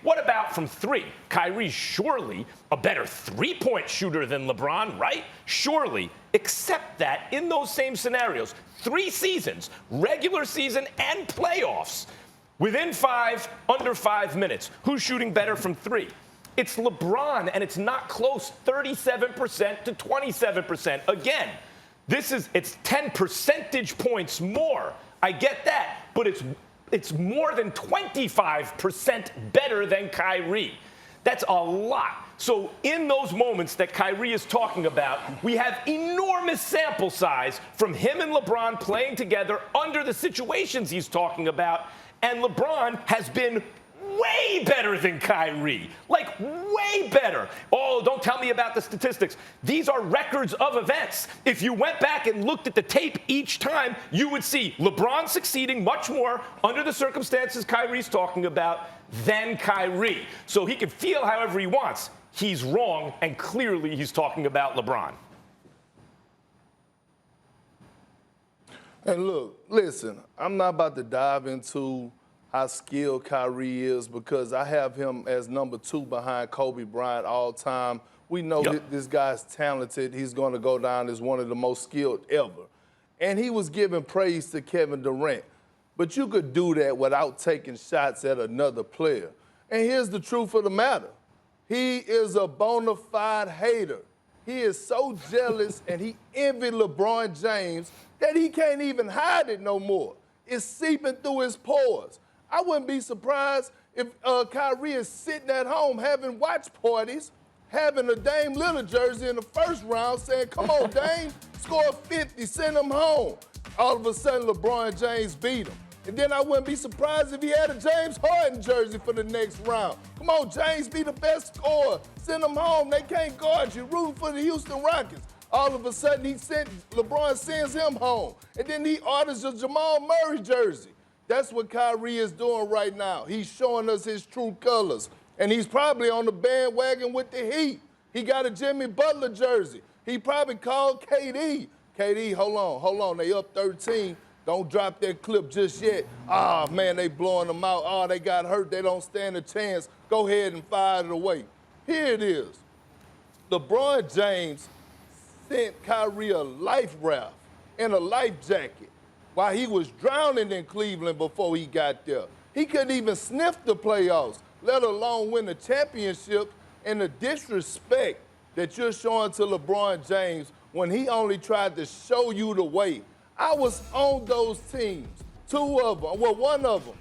What about from three? Kyrie's surely a better three-point shooter than LeBron, right? Surely. Except that in those same scenarios, 3 seasons, regular season and playoffs, within 5, under 5 minutes, who's shooting better from three? It's LeBron, and it's not close, 37% to 27%. Again, it's 10 percentage points more. I get that, but it's more than 25% better than Kyrie. That's a lot. So in those moments that Kyrie is talking about, we have enormous sample size from him and LeBron playing together under the situations he's talking about, and LeBron has been way better than Kyrie. Like, way better. Oh, don't tell me about the statistics. These are records of events. If you went back and looked at the tape each time, you would see LeBron succeeding much more under the circumstances Kyrie's talking about than Kyrie. So he can feel however he wants. He's wrong, and clearly he's talking about LeBron. And look, listen, I'm not about to dive into how skilled Kyrie is because I have him as number 2 behind Kobe Bryant all time. We know that this guy's talented. He's going to go down as one of the most skilled ever. And he was giving praise to Kevin Durant. But you could do that without taking shots at another player. And here's the truth of the matter. He is a bona fide hater. He is so jealous and he envied LeBron James that he can't even hide it no more. It's seeping through his pores. I wouldn't be surprised if Kyrie is sitting at home having watch parties, having a Dame Lillard jersey in the first round saying, come on, Dame, score 50, send him home. All of a sudden, LeBron James beat him. And then I wouldn't be surprised if he had a James Harden jersey for the next round. Come on, James, be the best scorer. Send him home. They can't guard you. Rooting for the Houston Rockets. All of a sudden, LeBron sends him home. And then he orders a Jamal Murray jersey. That's what Kyrie is doing right now. He's showing us his true colors. And he's probably on the bandwagon with the Heat. He got a Jimmy Butler jersey. He probably called KD. KD, hold on. They up 13. Don't drop that clip just yet. Ah, man, they blowing them out. Oh, they got hurt. They don't stand a chance. Go ahead and fire it away. Here it is. LeBron James sent Kyrie a life raft and a life jacket while he was drowning in Cleveland before he got there. He couldn't even sniff the playoffs, let alone win the championship, and the disrespect that you're showing to LeBron James when he only tried to show you the way. I was on those teams, 2 of them, well, 1 of them.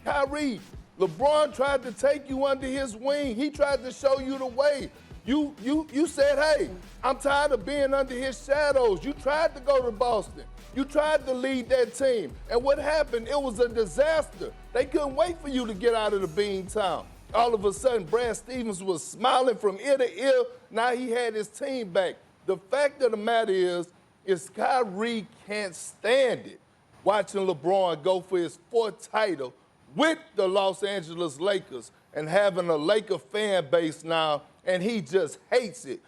Kyrie, LeBron tried to take you under his wing. He tried to show you the way. You said, hey, I'm tired of being under his shadows. You tried to go to Boston. You tried to lead that team. And what happened? It was a disaster. They couldn't wait for you to get out of the Beantown. All of a sudden, Brad Stevens was smiling from ear to ear. Now he had his team back. The fact of the matter is Kyrie can't stand it watching LeBron go for his 4th title with the Los Angeles Lakers and having a Laker fan base now, and he just hates it.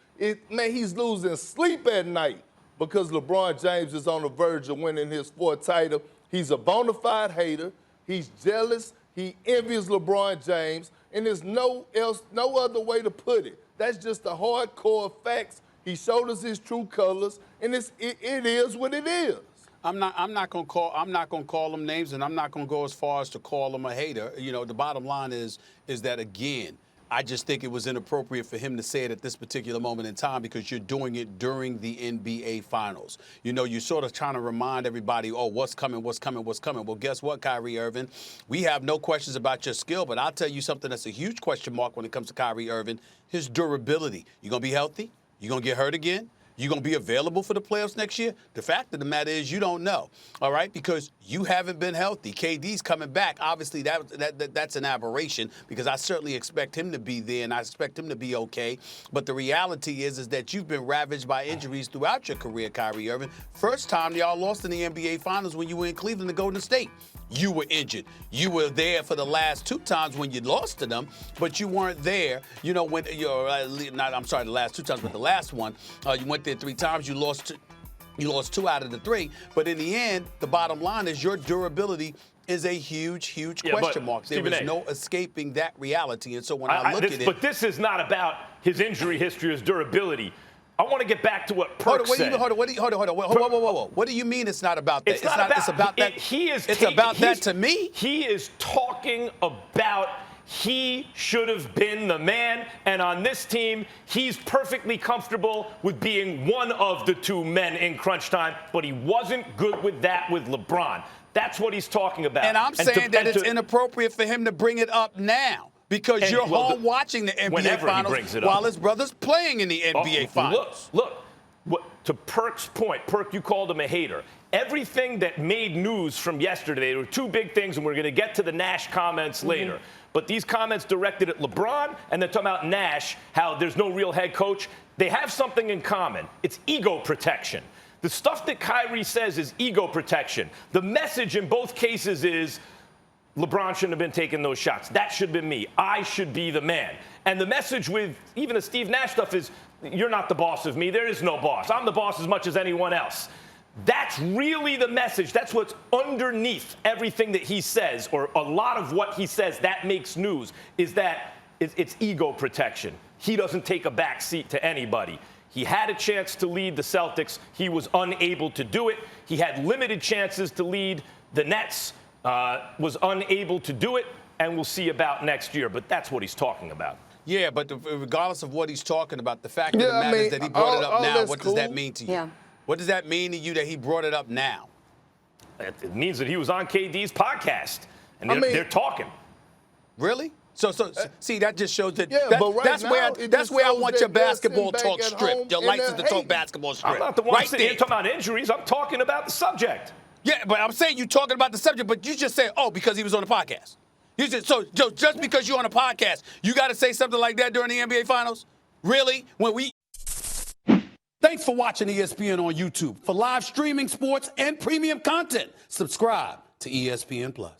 Man, he's losing sleep at night because LeBron James is on the verge of winning his 4th title. He's a bona fide hater. He's jealous. He envies LeBron James, and there's no other way to put it. That's just the hardcore facts. He showed us his true colors, and it is what it is. I'm not gonna call him names, and I'm not gonna go as far as to call him a hater. You know, the bottom line is that, again, I just think it was inappropriate for him to say it at this particular moment in time because you're doing it during the NBA Finals. You know, you're sort of trying to remind everybody, oh, what's coming, what's coming, what's coming. Well, guess what, Kyrie Irving? We have no questions about your skill, but I'll tell you something that's a huge question mark when it comes to Kyrie Irving, his durability. You going to be healthy? You going to get hurt again? You going to be available for the playoffs next year? The fact of the matter is you don't know, all right, because you haven't been healthy. KD's coming back. Obviously, that's an aberration because I certainly expect him to be there and I expect him to be okay. But the reality is that you've been ravaged by injuries throughout your career, Kyrie Irving. First time y'all lost in the NBA Finals when you were in Cleveland to Golden State. You were injured. You were there for the last 2 times when you lost to them, but you weren't there, you know, when you're the last 2 times, but the last one, you went there 3 times, you lost 2 out of the 3. But in the end, the bottom line is your durability is a huge, huge Yeah, question mark. There Stephen is A. no escaping that reality. And so when I look at it. But this is not about his injury history, his durability. I want to get back to what Perk said. Hold on. Whoa. What do you mean it's not about that? It's about that. It's about that to me? He is talking about he should have been the man, and on this team, he's perfectly comfortable with being one of the two men in crunch time, but he wasn't good with that with LeBron. That's what he's talking about. And I'm saying that it's inappropriate for him to bring it up now because you're home watching the NBA Finals while his brother's playing in the NBA Finals. Look, to Perk's point, Perk, you called him a hater. Everything that made news from yesterday, there were two big things, and we're going to get to the Nash comments later. But these comments directed at LeBron, and they're talking about Nash, how there's no real head coach. They have something in common. It's ego protection. The stuff that Kyrie says is ego protection. The message in both cases is LeBron shouldn't have been taking those shots. That should have been me. I should be the man. And the message with even the Steve Nash stuff is, you're not the boss of me. There is no boss. I'm the boss as much as anyone else. That's really the message. That's what's underneath everything that he says, or a lot of what he says that makes news, is that it's ego protection. He doesn't take a back seat to anybody. He had a chance to lead the Celtics. He was unable to do it. He had limited chances to lead the Nets, was unable to do it, and we'll see about next year. But that's what he's talking about. Yeah, but regardless of what he's talking about, the fact of the matter is that he brought it up now. What does that mean to you? Yeah. What does that mean to you that he brought it up now? It means that he was on KD's podcast, and they're talking. Really? So see, that just shows that. Yeah, but right that's where I want your basketball talk stripped. Your license to talk basketball stripped. I'm not the one right sitting there. here talking about injuries. I'm talking about the subject. Yeah, but I'm saying you're talking about the subject, but you just said, oh, because he was on the podcast. You just, so just because you're on a podcast, you got to say something like that during the NBA Finals? Really? Thanks for watching ESPN on YouTube. For live streaming sports and premium content, subscribe to ESPN+.